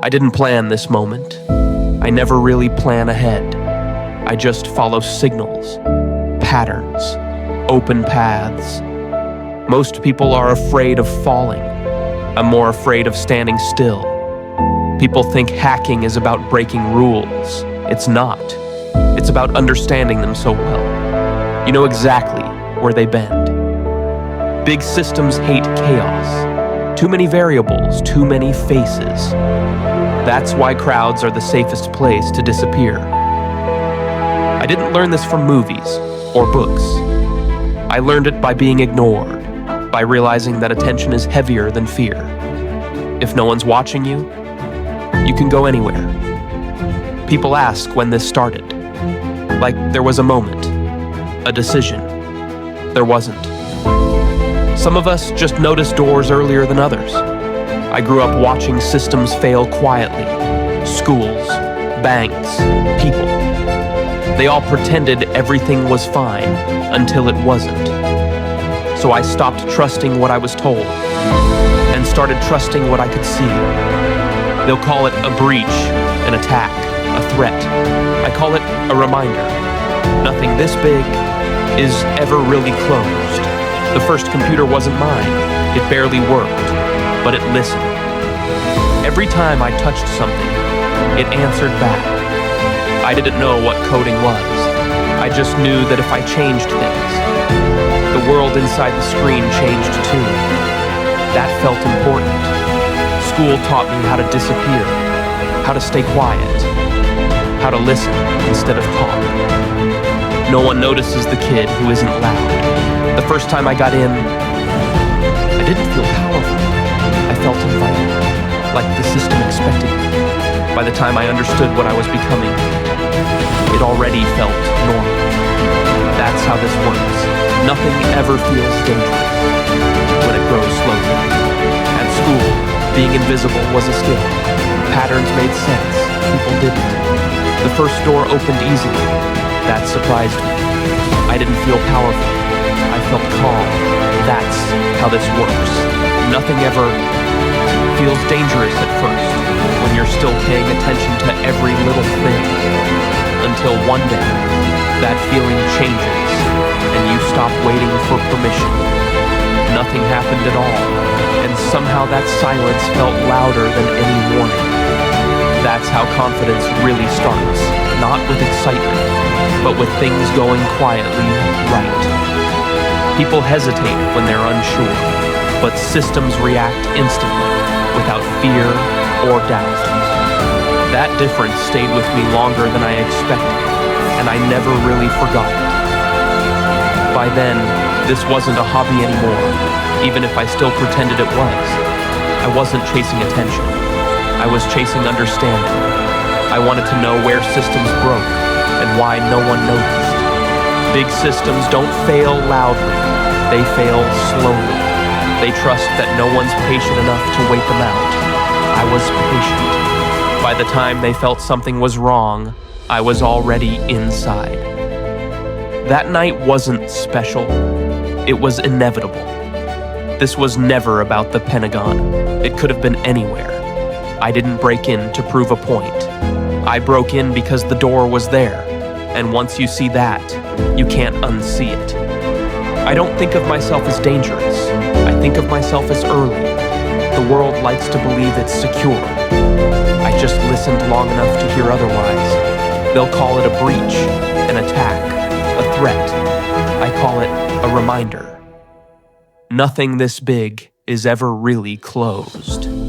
I didn't plan this moment. I never really plan ahead. I just follow signals, patterns, open paths. Most people are afraid of falling. I'm more afraid of standing still. People think hacking is about breaking rules. It's not. It's about understanding them so well. You know exactly where they bend. Big systems hate chaos. Too many variables, too many faces. That's why crowds are the safest place to disappear. I didn't learn this from movies or books. I learned it by being ignored, by realizing that attention is heavier than fear. If no one's watching you, you can go anywhere. People ask when this started. Like there was a moment, a decision. There wasn't. Some of us just notice doors earlier than others. I grew up watching systems fail quietly. Schools, banks, people. They all pretended everything was fine until it wasn't. So I stopped trusting what I was told and started trusting what I could see. They'll call it a breach, an attack, a threat. I call it a reminder. Nothing this big is ever really closed. The first computer wasn't mine. It barely worked, but it listened. Every time I touched something, it answered back. I didn't know what coding was. I just knew that if I changed things, the world inside the screen changed too. That felt important. School taught me how to disappear, how to stay quiet, how to listen instead of talk. No one notices the kid who isn't loud. The first time I got in, I didn't feel powerful. I felt invited, like the system expected me. By the time I understood what I was becoming, it already felt normal. That's how this works. Nothing ever feels dangerous when it grows slowly. At school, being invisible was a skill. Patterns made sense, people didn't. The first door opened easily. That surprised me. I didn't feel powerful. I felt calm. That's how this works. Nothing ever feels dangerous at first when you're still paying attention to every little thing. Until one day, that feeling changes and you stop waiting for permission. Nothing happened at all, and somehow that silence felt louder than any warning. That's how confidence really starts, not with excitement, but with things going quietly right. People hesitate when they're unsure, but systems react instantly, without fear or doubt. That difference stayed with me longer than I expected, and I never really forgot it. By then, this wasn't a hobby anymore, even if I still pretended it was. I wasn't chasing attention. I was chasing understanding. I wanted to know where systems broke and why no one noticed. Big systems don't fail loudly. They fail slowly. They trust that no one's patient enough to wait them out. I was patient. By the time they felt something was wrong, I was already inside. That night wasn't special. It was inevitable. This was never about the Pentagon. It could have been anywhere. I didn't break in to prove a point. I broke in because the door was there, and once you see that, you can't unsee it. I don't think of myself as dangerous. I think of myself as early. The world likes to believe it's secure. I just listened long enough to hear otherwise. They'll call it a breach, an attack, a threat. I call it a reminder. Nothing this big is ever really closed.